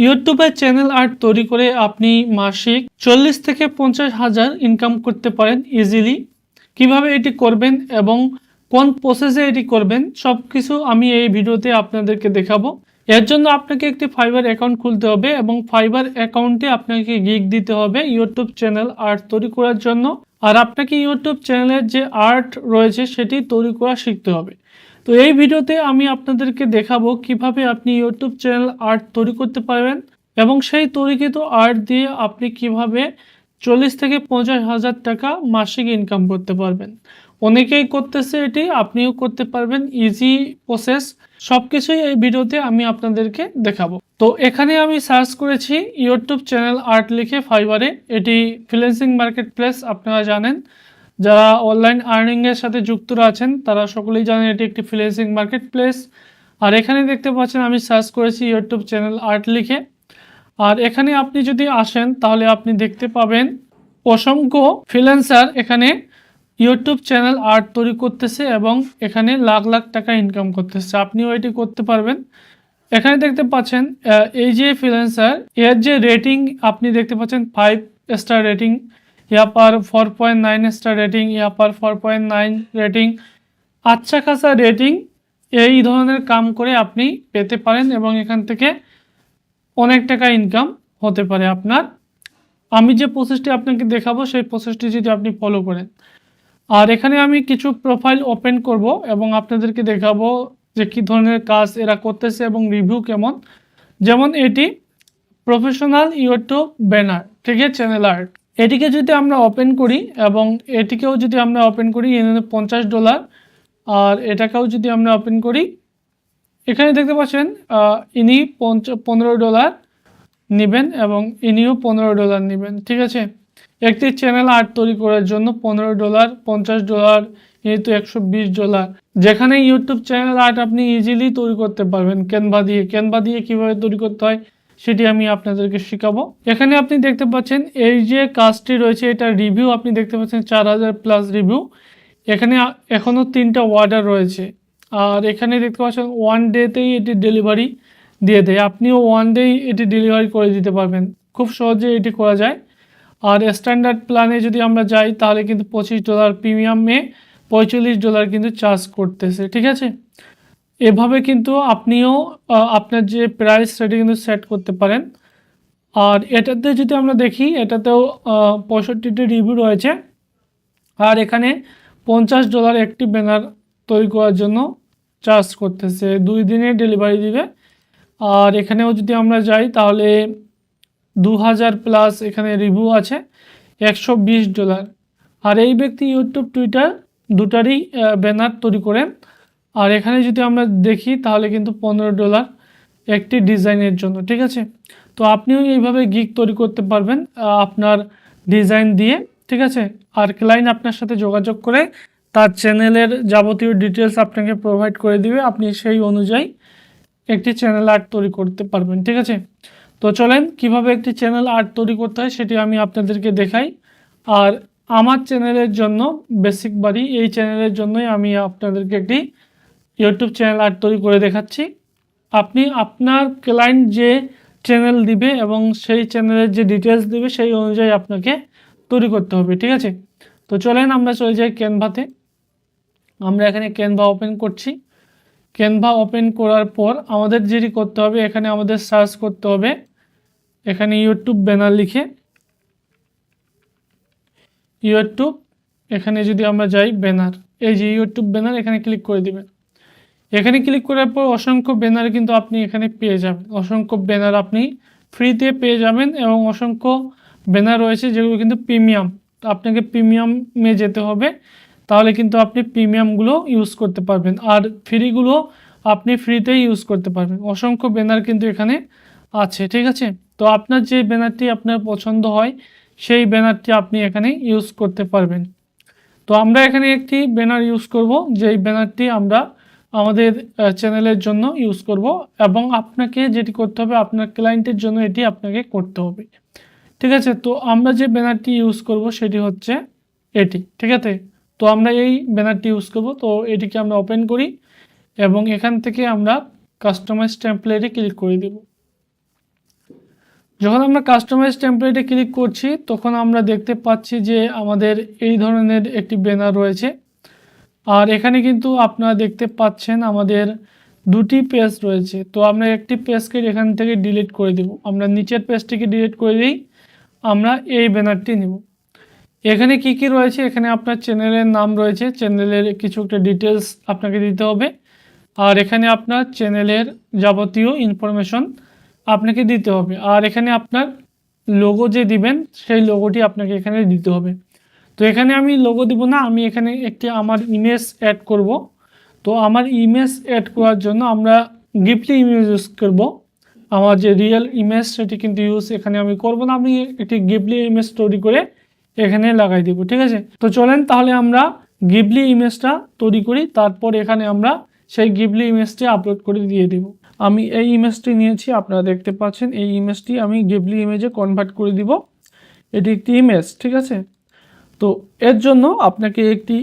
ইউটিউবে channel art তৈরি করে আপনি মাসিক 40 থেকে 50,000 ইনকাম করতে পারেন ইজিলি। কিভাবে এটি করবেন এবং কোন প্রসেসে এটি করবেন সবকিছু আমি এই ভিডিওতে আপনাদেরকে দেখাবো। এর জন্য আপনাকে একটি ফাইবার অ্যাকাউন্ট খুলতে হবে এবং ফাইবার অ্যাকাউন্টে আপনাকে গিগ দিতে হবে ইউটিউব চ্যানেল আর্ট তৈরি করার জন্য। আর আপনাকে ইউটিউব চ্যানেলের যে আর্ট রয়েছে সেটি তৈরি করা শিখতে হবে। তো এই ভিডিওতে আমি আপনাদেরকে দেখাবো কিভাবে আপনি ইউটিউব চ্যানেল আর্ট তৈরি করতে পারবেন এবং সেই তৈরিকৃত আর্ট দিয়ে আপনি কিভাবে 40 থেকে 50,000 টাকা মাসিক ইনকাম করতে পারবেন। অনেকেই করতেছে, এটি আপনিও করতে পারবেন। ইজি প্রসেস, সবকিছুই এই ভিডিওতে আমি আপনাদেরকে দেখাবো। তো এখানে আমি সার্চ করেছি ইউটিউব চ্যানেল আর্ট লিখে ফাইবারে। এটি ফ্রিল্যান্সিং মার্কেট প্লেস, আপনারা জানেন। যারা অনলাইন আর্নিংয়ের সাথে যুক্ত আছেন তারা সকলেই জানেন এটি একটি ফ্রিল্যান্সিং মার্কেট প্লেস। আর এখানে দেখতে পাচ্ছেন আমি সার্চ করেছি ইউটিউব চ্যানেল আর্ট লিখে। আর এখানে আপনি যদি আসেন তাহলে আপনি দেখতে পাবেন অসংখ্য ফ্রিল্যান্সার এখানে ইউটিউব চ্যানেল আর্ট তৈরি করতেছে এবং এখানে লাখ লাখ টাকা ইনকাম করতেছে। আপনিও এটি করতে পারবেন। এখানে দেখতে পাচ্ছেন এই যে ফ্রিল্যান্সার, এর যে রেটিং আপনি দেখতে পাচ্ছেন 5 স্টার রেটিং, यहाँ पर 4.9 স্টার রেটিং, यहाँ पर 4.9 রেটিং। আচ্ছা খাসা রেটিং এই ধরনের কাম করে আপনি পেতে পারেন এবং এখান থেকে অনেক টাকা ইনকাম হতে পারে আপনার। আমি যে প্রসেসটি আপনাকে দেখাবো সেই প্রসেসটি যদি আপনি ফলো করেন। আর এখানে আমি কিছু প্রোফাইল ওপেন করব এবং আপনাদেরকে দেখাবো যে কী ধরনের কাজ এরা করতেছে এবং রিভিউ কেমন। যেমন এটি প্রফেশনাল ইউটিউব ব্যানার, ঠিক আছে, চ্যানেল আর্ট। এটিকে যদি আমরা ওপেন করি এবং এটিকেও যদি আমরা ওপেন করি এখানে $50। আর এটাকেও যদি আমরা ওপেন করি এখানে দেখতে পাচ্ছেন ইনি $15 নেবেন এবং ইনিও $15 নেবেন, ঠিক আছে। একটি চ্যানেল আর্ট তৈরি করার জন্য $15, $50, এই তো $120। যেখানে ইউটিউব চ্যানেল আর্ট আপনি ইজিলি তৈরি করতে পারবেন ক্যানভা দিয়ে কীভাবে তৈরি করতে হয় সেটি আমি আপনাদেরকে শেখাবো। এখানে আপনি দেখতে পাচ্ছেন এই যে কাজটি রয়েছে এটা রিভিউ আপনি দেখতে পাচ্ছেন 4000+ রিভিউ। এখানে এখনও 3টা অর্ডার রয়েছে। আর এখানে দেখতে পাচ্ছেন 1 ডেতেই এটি ডেলিভারি দিয়ে দেয়। আপনিও 1 ডে এটি ডেলিভারি করে দিতে পারবেন, খুব সহজে এটি করা যায়। আর স্ট্যান্ডার্ড প্ল্যানে যদি আমরা যাই তাহলে কিন্তু $25, প্রিমিয়ামে $45 কিন্তু চার্জ করতেছে, ঠিক আছে। এভাবে কিন্তু আপনিও আপনার যে প্রাইস সেটি কিন্তু সেট করতে পারেন। আর এটাতে যদি আমরা দেখি এটাতেও 65টি রিভিউ রয়েছে। আর এখানে $50 একটি ব্যানার তৈরি করার জন্য চার্জ করতেছে, 2 দিনে ডেলিভারি দিবে। আর এখানেও যদি আমরা যাই তাহলে 2000+ এখানে রিভিউ আছে, $120। আর এই ব্যক্তি ইউটিউব টুইটার দুটারই ব্যানার তৈরি করেন। আর এখানে যদি আমরা দেখি তাহলে কিন্তু $15 একটি ডিজাইনের জন্য, ঠিক আছে। তো আপনিও এইভাবে গিগ তৈরি করতে পারবেন আপনার ডিজাইন দিয়ে, ঠিক আছে। আর ক্লায়েন্ট আপনার সাথে যোগাযোগ করে তার চ্যানেলের যাবতীয় ডিটেলস আপনাকে প্রোভাইড করে দিবে, আপনি সেই অনুযায়ী একটি চ্যানেল আর্ট তৈরি করতে পারবেন, ঠিক আছে। তো চলেন কিভাবে একটি চ্যানেল আর্ট তৈরি করতে হয় সেটি আমি আপনাদেরকে দেখাই। আর আমার চ্যানেলের জন্য বেসিক বাড়ি, এই চ্যানেলের জন্যই আমি আপনাদেরকে একটি ইউটিউব চ্যানেল আর্ট তৈরি করে দেখাচ্ছি। আপনি আপনার ক্লায়েন্ট যে চ্যানেল দিবে এবং সেই চ্যানেলের যে ডিটেলস দিবে সেই অনুযায়ী আপনাকে তৈরি করতে হবে, ঠিক আছে। তো চলেন আমরা চলে যাই ক্যানভাতে। আমরা এখানে ক্যানভা ওপেন করছি। ক্যানভা ওপেন করার পর আমাদের যেটি করতে হবে এখানে আমাদের সার্চ করতে হবে এখানে ইউটিউব ব্যানার লিখে, ইউটিউব এখানে যদি আমরা যাই ব্যানার, এই যে ইউটিউব ব্যানার এখানে ক্লিক করে দিবেন। এখানে ক্লিক করার পর অসংখ্য ব্যানার কিন্তু আপনি এখানে পেয়ে যাবেন, অসংখ্য ব্যানার আপনি ফ্রিতে পেয়ে যাবেন এবং অসংখ্য ব্যানার রয়েছে যেগুলো কিন্তু প্রিমিয়াম। আপনাকে প্রিমিয়ামে যেতে হবে, তাহলে কিন্তু আপনি প্রিমিয়ামগুলো ইউজ করতে পারবেন আর ফ্রিগুলো আপনি ফ্রিতেই ইউজ করতে পারবেন। অসংখ্য ব্যানার কিন্তু এখানে আছে, ঠিক আছে। তো আপনার যে ব্যানারটি আপনার পছন্দ হয় সেই ব্যানারটি আপনি এখানে ইউজ করতে পারবেন। তো আমরা এখানে একটি ব্যানার ইউজ করব, যেই ব্যানারটি আমরা আমাদের চ্যানেলের জন্য ইউজ করব এবং আপনাকে যেটি করতে হবে আপনার ক্লায়েন্টের জন্য এটি আপনাকে করতে হবে, ঠিক আছে। তো আমরা যে ব্যানারটি ইউজ করব সেটি হচ্ছে এটি, ঠিক আছে। তো আমরা এই ব্যানারটি ইউজ করব। তো এটিকে আমরা ওপেন করি এবং এখান থেকে আমরা কাস্টমাইজ টেমপ্লেটে ক্লিক করে দেব। যখন আমরা কাস্টমাইজ টেমপ্লেটে ক্লিক করছি তখন আমরা দেখতে পাচ্ছি যে আমাদের এই ধরনের একটি ব্যানার রয়েছে। আর এখানে কিন্তু আপনারা দেখতে পাচ্ছেন আমাদের দুটি পেজ রয়েছে। তো আমরা একটি পেজকে এখান থেকে ডিলিট করে দিব। আমরা নিচের পেজটিকে ডিলিট করে দিই, আমরা এই ব্যানারটি নিব। এখানে কি কি রয়েছে, এখানে আপনার চ্যানেলের নাম রয়েছে, চ্যানেলের কিছু একটা ডিটেলস আপনাকে দিতে হবে। আর এখানে আপনার চ্যানেলের যাবতীয় ইনফরমেশন আপনাকে দিতে হবে। আর এখানে আপনার লোগো যে দিবেন সেই লোগোটি আপনাকে এখানে দিতে হবে। তো এখানে আমি লোগো দিব না, আমি এখানে একটি আমার ইমেজ অ্যাড করব। তো আমার ইমেজ অ্যাড করার জন্য আমরা গিফটলি ইমেজ ইউজ করব। আমার যে রিয়েল ইমেজ সেটি কিন্তু ইউজ এখানে আমি করব না, আমি একটি গিফটলি ইমেজ তৈরি করে এখানে লাগাই দিব। ঠিক আছে, তো চলেন তাহলে আমরা গিফটলি ইমেজটা তৈরি করি, তারপর এখানে আমরা সেই গিফটলি ইমেজটি আপলোড করে দিয়ে দিব। আমি এই ইমেজটি নিয়েছি, আপনারা দেখতে পাচ্ছেন এই ইমেজটি আমি গিফটলি ইমেজে কনভার্ট করে দিব। এটি একটি ইমেজ, ঠিক আছে। তো এর জন্য আপনাকে একটি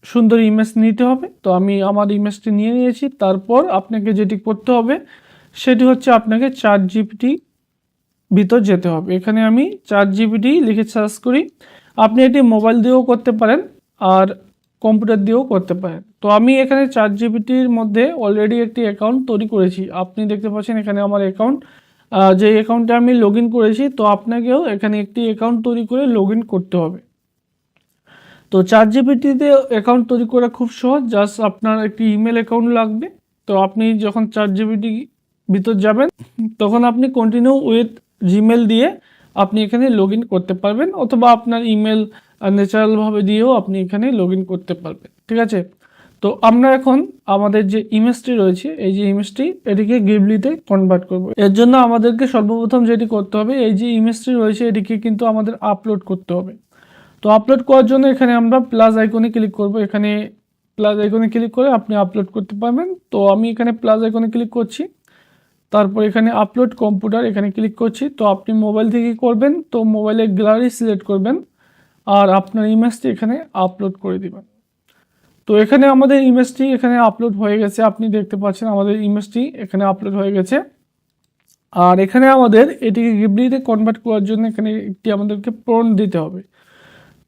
সুন্দর ইমেজ নিতে হবে। তো আমি আমার ইমেজটি নিয়ে নিয়েছি। তারপর আপনাকে যেটি করতে হবে সেটি হচ্ছে আপনাকে ChatGPT ভিতর যেতে হবে। এখানে আমি ChatGPT লিখে সার্চ করি। আপনি এটি মোবাইল দিয়েও করতে পারেন আর কম্পিউটার দিয়েও করতে পারেন। তো আমি এখানে ChatGPTর মধ্যে অলরেডি একটি অ্যাকাউন্ট তৈরি করেছি। আপনি দেখতে পাচ্ছেন এখানে আমার অ্যাকাউন্ট, যে অ্যাকাউন্টে আমি লগ ইন করেছি। তো আপনাকেও এখানে একটি অ্যাকাউন্ট তৈরি করে লগ ইন করতে হবে। তো ChatGPTতে অ্যাকাউন্ট তৈরি করা খুব সহজ, জাস্ট আপনার একটি ইমেল অ্যাকাউন্ট লাগবে। তো আপনি যখন ChatGPT ভিতর যাবেন তখন আপনি কন্টিনিউ উইথ জিমেল দিয়ে আপনি এখানে লগ ইন করতে পারবেন, অথবা আপনার ইমেল ন্যাচারালভাবে দিয়েও আপনি এখানে লগ ইন করতে পারবেন। ঠিক আছে, তো আমরা এখন আমাদের যে ইমেজটি রয়েছে এই যে ইমেজটি এটিকে গিবলিতে কনভার্ট করব। এর জন্য আমাদেরকে সর্বপ্রথম যেটি করতে হবে, এই যে ইমেজটি রয়েছে এটিকে কিন্তু আমাদের আপলোড করতে হবে। তো আপলোড করার জন্য এখানে আমরা প্লাস আইকনে ক্লিক করব। এখানে প্লাস আইকনে ক্লিক করে আপনি আপলোড করতে পারবেন। তো আমি এখানে প্লাস আইকনে ক্লিক করছি, তারপর এখানে আপলোড কম্পিউটার এখানে ক্লিক করছি। তো আপনি মোবাইল থেকে করবেন, তো মোবাইলে গ্যালারি সিলেক্ট করবেন আর আপনার ইমেজটি এখানে আপলোড করে দিবেন। তো এখানে আমাদের ইমেজটি এখানে আপলোড হয়ে গেছে, আপনি দেখতে পাচ্ছেন আমাদের ইমেজটি এখানে আপলোড হয়ে গেছে। আর এখানে আমাদের এটিকে গিবলিতে কনভার্ট করার জন্য এখানে একটি আমাদেরকে প্রম্পট দিতে হবে।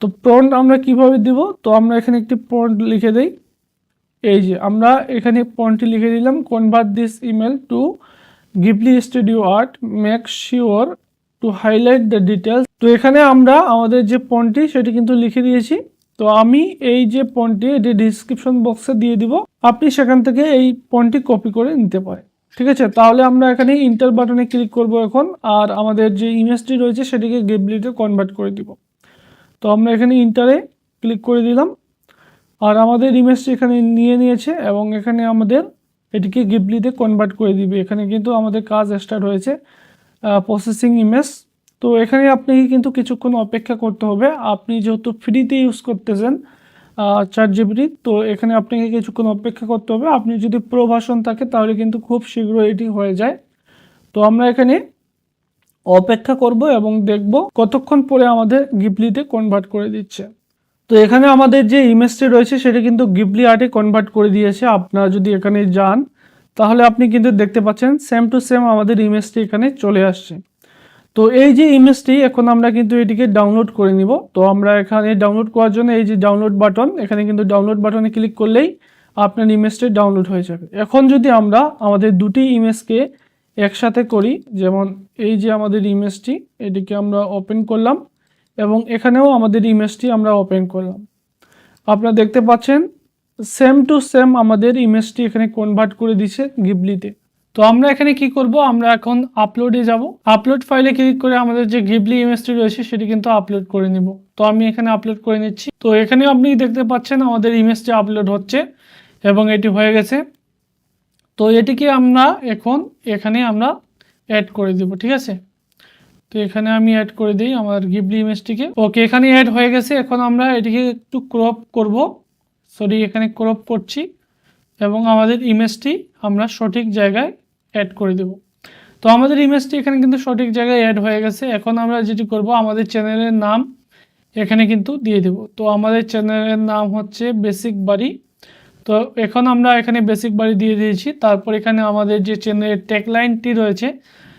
তো প্রম্পট আমরা কিভাবে দিব, তো আমরা এখানে একটি প্রম্পট লিখে দেই। এই যে আমরা এখানে প্রম্পটটি লিখে দিলাম, convert this email to Ghibli studio art, make sure to highlight the details. তো এখানে আমরা আমাদের যে প্রম্পটটি সেটি কিন্তু লিখে দিয়েছি। তো আমি এই যে প্রম্পটটি এটি ডিসক্রিপশন বক্সে দিয়ে দিব, আপনি সেখান থেকে এই প্রম্পটটি কপি করে নিতে পারেন। ঠিক আছে, তাহলে আমরা এখানে ইন্টার বাটনে ক্লিক করব এখন, আর আমাদের যে ইমেজটি রয়েছে সেটিকে গিবলিতে কনভার্ট করে দিব। তো আমরা এখানে ইন্টারে ক্লিক করে দিলাম, আর আমাদের ইমেজটি এখানে নিয়ে নিয়েছে এবং এখানে আমাদের এটিকে গিবলিতে কনভার্ট করে দিবে। এখানে কিন্তু আমাদের কাজ স্টার্ট হয়েছে, প্রসেসিং ইমেজ। তো এখানে আপনাকে কিন্তু কিছুক্ষণ অপেক্ষা করতে হবে। আপনি যেহেতু ফ্রিতে ইউজ করতেছেন ChatGPT, তো এখানে আপনাকে কিছুক্ষণ অপেক্ষা করতে হবে। আপনি যদি প্রো ভার্সন থাকে তাহলে কিন্তু খুব শীঘ্র এটি হয়ে যায়। তো আমরা এখানে অপেক্ষা করব এবং দেখব কতক্ষণ পরে আমাদের গিবলিতে কনভার্ট করে দিচ্ছে। তো এখানে আমাদের যে ইমেজটি রয়েছে সেটা কিন্তু গিবলি আর্টে কনভার্ট করে দিয়েছে। আপনারা যদি এখানে যান তাহলে আপনি কিন্তু দেখতে পাচ্ছেন সেম টু সেম আমাদের ইমেজটি এখানে চলে আসছে। তো এই যে ইমেজটি এখন আমরা কিন্তু এটিকে ডাউনলোড করে নিব। তো আমরা এখানে ডাউনলোড করার জন্য এই যে ডাউনলোড বাটন, এখানে কিন্তু ডাউনলোড বাটনে ক্লিক করলেই আপনার ইমেজটি ডাউনলোড হয়ে যাবে। এখন যদি আমরা আমাদের দুটি ইমেজকে একসাথে করি, যেমন এই যে আমাদের ইমেজটি এটিকে আমরা ওপেন করলাম এবং এখানেও আমাদের ইমেজটি আমরা ওপেন করলাম, আপনারা দেখতে পাচ্ছেন সেম টু সেম আমাদের ইমেজটি এখানে কনভার্ট করে দিচ্ছে গিবলিতে। তো আমরা এখানে কি করব, আমরা এখন আপলোডে যাব। আপলোড ফাইলে ক্লিক করে আমাদের যে গিবলি ইমেজটি রয়েছে সেটি কিন্তু আপলোড করে নিব। তো আমি এখানে আপলোড করে নিচ্ছি। তো এখানে আপনি দেখতে পাচ্ছেন আমাদের ইমেজটি আপলোড হচ্ছে এবং এটি হয়ে গেছে। তো এটিকে আমরা এখন এখানে আমরা অ্যাড করে দিব। ঠিক আছে, তো এখানে আমি অ্যাড করে দিই আমার গিবলি ইমেজটিকে। ওকে, এখানে অ্যাড হয়ে গেছে। এখন আমরা এটিকে একটু ক্রপ করব, সরি এখানে ক্রপ করছি এবং আমাদের ইমেজটি আমরা সঠিক জায়গায় অ্যাড করে দেব। তো আমাদের ইমেজটি এখানে কিন্তু সঠিক জায়গায় অ্যাড হয়ে গেছে। এখন আমরা যেটি করব, আমাদের চ্যানেলের নাম এখানে কিন্তু দিয়ে দেব। তো আমাদের চ্যানেলের নাম হচ্ছে বেসিক বাড়ি। তো এখন আমরা এখানে বেসিক বাড়ি দিয়ে দিয়েছি। তারপর এখানে আমাদের যে চ্যানেলের ট্যাগলাইনটি রয়েছে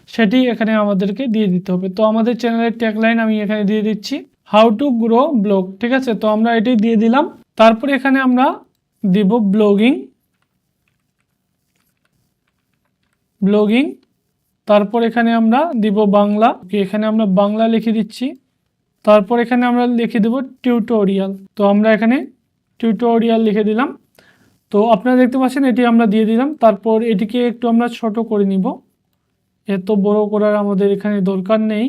সেটি এখানে আমাদেরকে দিয়ে দিতে হবে। তো আমাদের চ্যানেলের ট্যাগলাইন আমি এখানে দিয়ে দিচ্ছি, হাউ টু গ্রো ব্লগ। ঠিক আছে, তো আমরা এটি দিয়ে দিলাম। তারপরে এখানে আমরা দিব ব্লগিং, তারপর এখানে আমরা দিব বাংলা। এখানে আমরা বাংলা লিখে দিচ্ছি। তারপর এখানে আমরা লিখে দেব টিউটোরিয়াল। তো আমরা এখানে টিউটোরিয়াল লিখে দিলাম। তো আপনারা দেখতে পাচ্ছেন এটি আমরা দিয়ে দিলাম। তারপর এটিকে একটু আমরা ছোট করে নিব, এত বড় করার আমাদের এখানে দরকার নেই,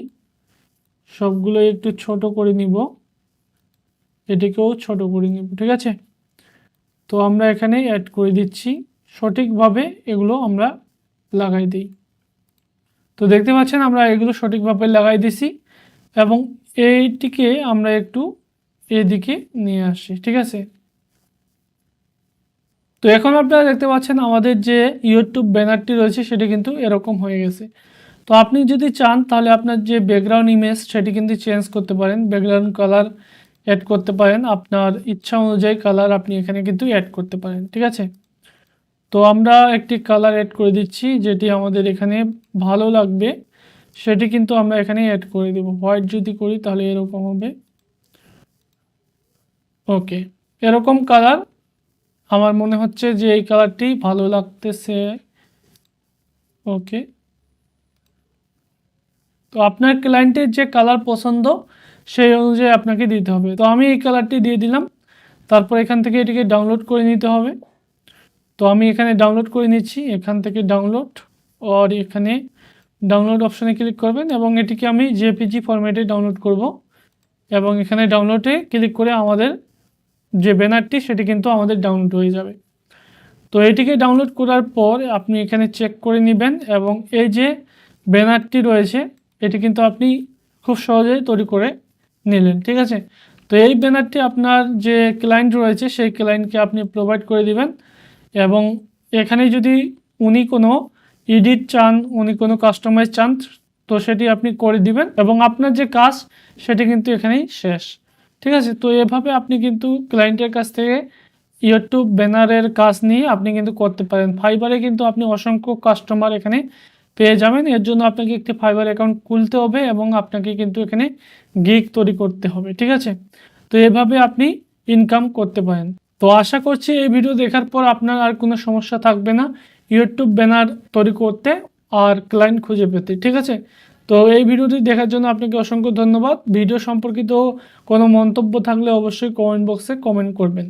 সবগুলো একটু ছোট করে নিব, এটিকেও ছোট করে নিব। ঠিক আছে, তো আমরা এখানে অ্যাড করে দিচ্ছি, সঠিকভাবে এগুলো আমরা লাগাই দিই। তো দেখতে পাচ্ছেন আমরা এগুলো সঠিকভাবে লাগাই দিছি এবং এইটিকে আমরা একটু এদিকে নিয়ে আসি। ঠিক আছে, তো এখন আপনারা দেখতে পাচ্ছেন আমাদের যে ইউটিউব ব্যানারটি রয়েছে সেটি কিন্তু এরকম হয়ে গেছে। তো আপনি যদি চান তাহলে আপনার যে ব্যাকগ্রাউন্ড ইমেজ সেটি কিন্তু চেঞ্জ করতে পারেন, ব্যাকগ্রাউন্ড কালার অ্যাড করতে পারেন, আপনার ইচ্ছা অনুযায়ী কালার আপনি এখানে কিন্তু অ্যাড করতে পারেন। ঠিক আছে, তো আমরা একটি কালার অ্যাড করে দিচ্ছি যেটি আমাদের এখানে ভালো লাগবে, সেটি কিন্তু আমরা এখানে অ্যাড করে দেব। হোয়াইট যদি করি তাহলে এরকম হবে। ওকে, এরকম কালার আমার মনে হচ্ছে যে এই কালারটি ভালো লাগতেছে। ওকে, তো আপনার ক্লায়েন্টের যে কালার পছন্দ সেই অনুযায়ী আপনাকে দিতে হবে। তো আমি এই কালারটি দিয়ে দিলাম। তারপর এখান থেকে এটিকে ডাউনলোড করে নিতে হবে। তো আমি এখানে ডাউনলোড করে নিচ্ছি, এখান থেকে ডাউনলোড, আর এখানে ডাউনলোড অপশানে ক্লিক করবেন এবং এটিকে আমি জেপিজি ফরম্যাটে ডাউনলোড করব এবং এখানে ডাউনলোডে ক্লিক করে আমাদের যে ব্যানারটি সেটি কিন্তু আমাদের ডাউনলোড হয়ে যাবে। তো এটিকে ডাউনলোড করার পর আপনি এখানে চেক করে নেবেন এবং এই যে ব্যানারটি রয়েছে এটি কিন্তু আপনি খুব সহজেই তৈরি করে নিলেন। ঠিক আছে, তো এই ব্যানারটি আপনার যে ক্লায়েন্ট রয়েছে সেই ক্লায়েন্টকে আপনি প্রোভাইড করে দিবেন এবং এখানে যদি উনি কোনো এডিট চান, উনি কোনো কাস্টমাইজ চান, তো সেটি আপনি করে দিবেন এবং আপনার যে কাজ সেটি কিন্তু এখানেই শেষ। ঠিক আছে, তো এভাবে আপনি কিন্তু ক্লায়েন্টের কাছ থেকে ইউটিউব ব্যানারের কাজ নিয়ে আপনি কিন্তু করতে পারেন। ফাইবারে কিন্তু আপনি অসংখ্য কাস্টমার এখানে পেয়ে যাবেন। এর জন্য আপনাকে একটি ফাইবার অ্যাকাউন্ট খুলতে হবে এবং আপনাকে কিন্তু এখানে গিগ তৈরি করতে হবে। ঠিক আছে, তো এভাবে আপনি ইনকাম করতে পারেন। তো আশা করছি এই ভিডিও দেখার পর আপনার আর কোনো সমস্যা থাকবে না ইউটিউব ব্যানার তৈরি করতে আর ক্লায়েন্ট খুঁজে পেতে। ঠিক আছে, তো এই ভিডিওটি দেখার জন্য আপনাকে অসংখ্য ধন্যবাদ। ভিডিও সম্পর্কিত কোনো মন্তব্য থাকলে অবশ্যই কমেন্ট বক্সে কমেন্ট করবেন।